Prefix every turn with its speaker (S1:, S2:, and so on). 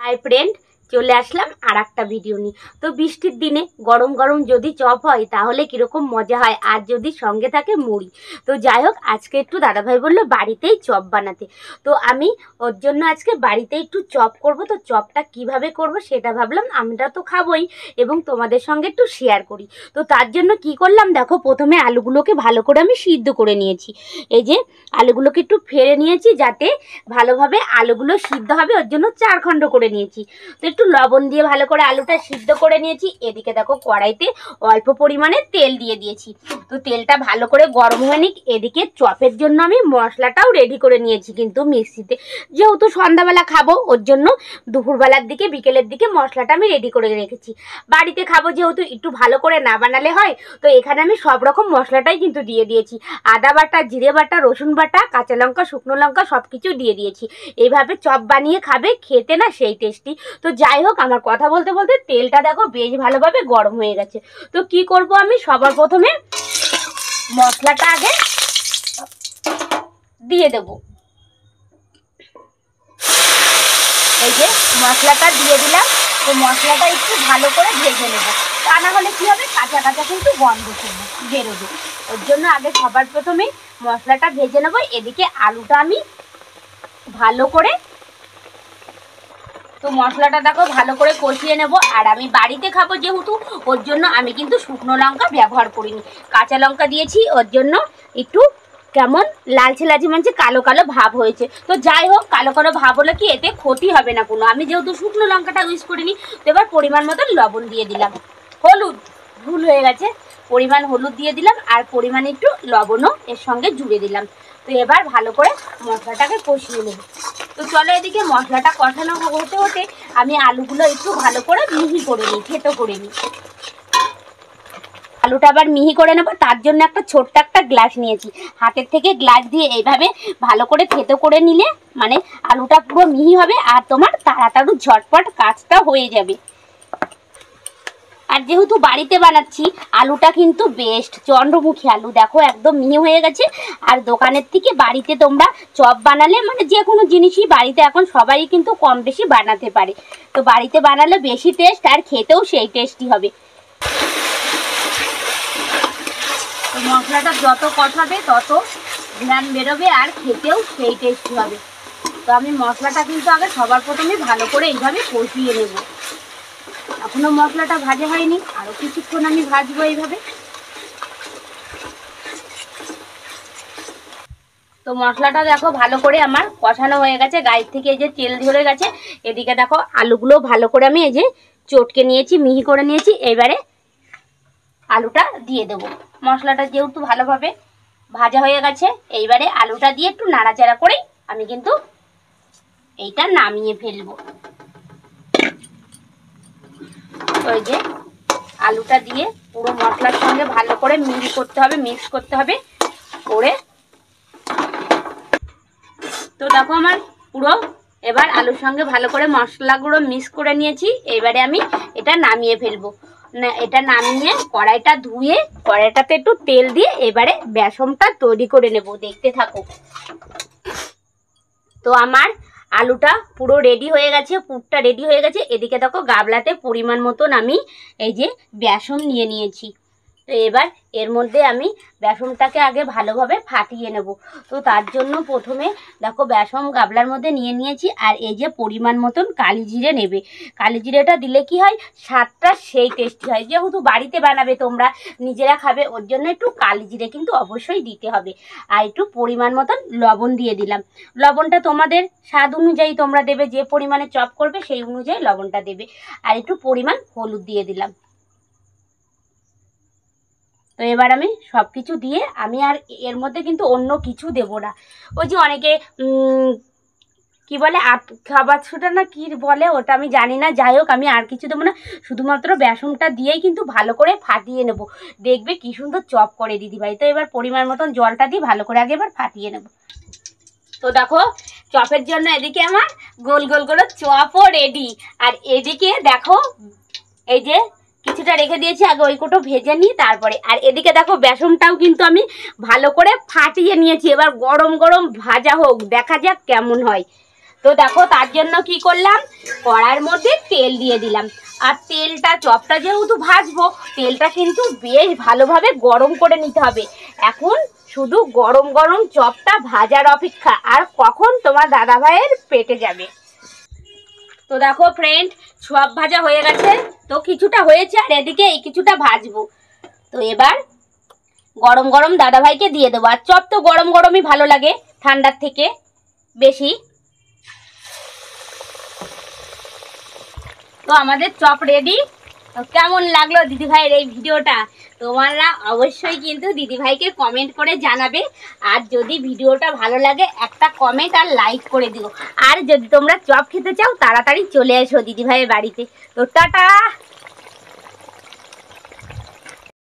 S1: Hi friend চলে আসলাম আর একটা video নিয়ে। তো বৃষ্টির দিনে গরম গরম যদি চপ হয় তাহলে কিরকম মজা হয়, আর যদি সঙ্গে থাকে মুড়ি। তো যাই হোক, আজকে একটু দাদাভাই বললো বাড়িতেই চপ বানাতে, তো আমি ওর জন্য আজকে বাড়িতে একটু চপ করব। তো চপটা কিভাবে করব সেটা ভাবলাম, আমরা তো খাবোই এবং তোমাদের সঙ্গে একটু শেয়ার করি। তো তার জন্য কি করলাম দেখো, প্রথমে আলুগুলোকে ভালো করে আমি সিদ্ধ করে নিয়েছি। এই যে আলুগুলোকে একটু ফেলে নিয়েছি যাতে ভালোভাবে আলুগুলো সিদ্ধ হবে, ওর জন্য 4 খণ্ড করে নিয়েছি। তো একটু লবণ দিয়ে ভালো করে আলুটা সিদ্ধ করে নিয়েছি। এদিকে দেখো কড়াইতে অল্প পরিমাণে তেল দিয়ে দিয়েছি। তো তেলটা ভালো করে গরম হয়ে নিক। এদিকে চপের জন্য আমি মশলাটাও রেডি করে নিয়েছি, কিন্তু মিক্সিতে, যেহেতু সন্ধ্যাবেলা খাবো ওর জন্য দুপুরবেলার দিকে বিকেলের দিকে মশলাটা আমি রেডি করে রেখেছি। বাড়িতে খাবো যেহেতু একটু ভালো করে না বানালে হয়, তো এখানে আমি সব রকম মশলাটাই কিন্তু দিয়ে দিয়েছি। আদা বাটা, জিরে বাটা, রসুন বাটা, কাঁচা লঙ্কা, শুকনো লঙ্কা সব কিছু দিয়ে দিয়েছি। এইভাবে চপ বানিয়ে খাবে, খেতে না সেই টেস্টি। তো যাই হোক, আমার কথা বলতে বলতে তেলটা দেখো বেশ ভালোভাবে গরম হয়ে গেছে। তো কি করব, আমি সবার প্রথমে মশলাটা আগে দিয়ে দেব। এই যে মশলাটা দিয়ে দিলাম। তো মশলাটা একটু ভালো করে ভেজে নেব, তা না হলে কি হবে, কাঁচা কাঁচা কিন্তু গন্ধ বেরোবে। ওর জন্য আগে সবার প্রথমে মশলাটা ভেজে নেব। এদিকে আলুটা আমি ভালো করে, তো মশলাটা দেখো ভালো করে কষিয়ে নেব। আর আমি বাড়িতে খাবো যেহেতু, ওর জন্য আমি কিন্তু শুকনো লঙ্কা ব্যবহার করিনি, কাঁচা লঙ্কা দিয়েছি। ওর জন্য একটু কেমন লালচে লালচে মানে কালো কালো ভাব হয়েছে। তো যাই হোক, কালো কালো ভাব হলে কি এতে ক্ষতি হবে না কোনো, আমি যেহেতু শুকনো লঙ্কাটা ইউজ করিনি। তো এবার পরিমাণ মতো লবণ দিয়ে দিলাম, হলুদ ভুল হয়ে গেছে, পরিমাণ হলুদ দিয়ে দিলাম, আর পরিমাণ একটু লবণও এর সঙ্গে জুড়ে দিলাম। তো এবার ভালো করে মশলাটাকে কষিয়ে নেব। তো চলো, এদিকে মশলাটা কষানো হতে হতে আমি আলুগুলো একটু ভালো করে মিহি করে নিই, থেতো করে নিই। আলুটা আবার মিহি করে নেবো, তার জন্য একটা ছোট্ট একটা গ্লাস নিয়েছি। হাতের থেকে গ্লাস দিয়ে এইভাবে ভালো করে থেতো করে নিলে মানে আলুটা পুরো মিহি হবে, আর তোমার তাড়াতাড়ি ঝটপট কাজটা হয়ে যাবে। আর যেহেতু বাড়িতে বানাচ্ছি, আলুটা কিন্তু বেস্ট চন্দ্রমুখী আলু, দেখো একদম মিহি হয়ে গেছে। আর দোকানের থেকে বাড়িতে তোমরা চপ বানালে মানে যে কোনো জিনিসই বাড়িতে এখন সবাই কিন্তু কম বেশি বানাতে পারে, তো বাড়িতে বানালে বেশি টেস্ট, আর খেতেও সেই টেস্টি হবে। তো মশলাটা যত কষাবে তত ঘ্রাণ বেরোবে, আর খেতেও সেই টেস্টি হবে। তো আমি মশলাটা কিন্তু আগে সবার প্রথমে ভালো করে এইভাবে কষিয়ে নেব। এখনো মশলাটা ভাজা হয়নি, আরো কিছুক্ষণ আমি ভাজবো এইভাবে। তো মশলাটা দেখো ভালো করে আমার কষানো হয়ে গেছে, গায়ের থেকে এই যে তেল ধরে গেছে। এদিকে দেখো আলুগুলো ভালো করে আমি এই যে চটকে নিয়েছি, মিহি করে নিয়েছি। এবারে আলুটা দিয়ে দেবো। মশলাটা যেহেতু ভালোভাবে ভাজা হয়ে গেছে, এইবারে আলুটা দিয়ে একটু নাড়াচাড়া করেই আমি কিন্তু এইটা নামিয়ে ফেলবো। ওই যে আলুটা দিয়ে পুরো মশলার সঙ্গে ভালো করে মিক্স করতে হবে করে। তো দেখো আমার পুরো এবার আলুর সঙ্গে ভালো করে মশলাগুলো মিক্স করে নিয়েছি। এবারে আমি এটা নামিয়ে ফেলবো। না, এটা নামিয়ে কড়াইটা ধুয়ে কড়াইটাতে একটু তেল দিয়ে এবারে বেসনটা তৈরি করে নেব, দেখতে থাকো। তো আমার আলুটা পুরো রেডি হয়ে গেছে, পুরটা রেডি হয়ে গেছে। এদিকে দেখো গাবলাতে পরিমাণ মতন আমি এই যে বেসন নিয়ে নিয়েছি। তো এবার এর মধ্যে আমি বেসনটাকে আগে ভালোভাবে ফাটিয়ে নেব। তো তার জন্য প্রথমে দেখো বেসন গাবলার মধ্যে নিয়ে নিয়েছি। আর এই যে পরিমাণ মতন কালি জিরে নেবে, কালি জিরেটা দিলে কি হয়, স্বাদটা সেই টেস্টি হয়। যেহেতু বাড়িতে বানাবে তোমরা, নিজেরা খাবে, ওর জন্য একটু কালি জিরে কিন্তু অবশ্যই দিতে হবে। আর একটু পরিমাণ মতন লবণ দিয়ে দিলাম। লবণটা তোমাদের স্বাদ অনুযায়ী তোমরা দেবে, যে পরিমাণে চপ করবে সেই অনুযায়ী লবণটা দেবে। আর একটু পরিমাণ হলুদ দিয়ে দিলাম। তো এবার আমি সব কিছু দিয়ে আমি আর এর মধ্যে কিন্তু অন্য কিছু দেব না। ওই যে অনেকে কি বলে খাবার ছোটা না কি বলে, ওটা আমি জানি না। যাই হোক, আমি আর কিছু দেবো না, শুধুমাত্র বেসনটা দিয়েই কিন্তু ভালো করে ফাটিয়ে নেব। দেখবে কি সুন্দর চপ করে দিদিভাই। তো এবার পরিমাণ মতন জলটা দিয়ে ভালো করে আগে এবার ফাটিয়ে নেব। তো দেখো চপের জন্য এদিকে আমার গোল গোল করে চপও রেডি। আর এদিকে দেখো এই যে কিছুটা রেখে দিয়েছি, আগে ওই কোটো ভেজে নিই তারপরে। আর এদিকে দেখো বেসনটাও কিন্তু আমি ভালো করে ফাটিয়ে নিয়েছি। এবার গরম গরম ভাজা হোক, দেখা যাক কেমন হয়। তো দেখো তার জন্য কি করলাম, কড়াইয়ের মধ্যে তেল দিয়ে দিলাম। আর তেলটা, চপটা যেহেতু ভাজবো, তেলটা কিন্তু বেশ ভালোভাবে গরম করে নিতে হবে। এখন শুধু গরম গরম চপটা ভাজার অপেক্ষা, আর কখন তোমার দাদা ভাইয়ের পেটে যাবে। তো দেখো ফ্রেন্ড, চপ ভাজা হয়ে গেছে, তো কিছুটা হয়েছে আর এদিকে এই কিছুটা ভাজবো। তো এবার গরম গরম দাদা ভাইকে দিয়ে দেবো। আর চপ তো গরম গরমই ভালো লাগে, ঠান্ডার থেকে বেশি। তো আমাদের চপ রেডি। তো কেমন লাগলো দিদিভাইয়ের এই ভিডিওটা, তোমরা অবশ্যই কিন্তু দিদিভাইকে কমেন্ট করে জানাবে। আর যদি ভিডিওটা ভালো লাগে একটা কমেন্ট আর লাইক করে দিও। আর যদি তোমরা চপ খেতে চাও তাড়াতাড়ি চলে এসো দিদিভাইয়ের বাড়িতে। তো টাটা।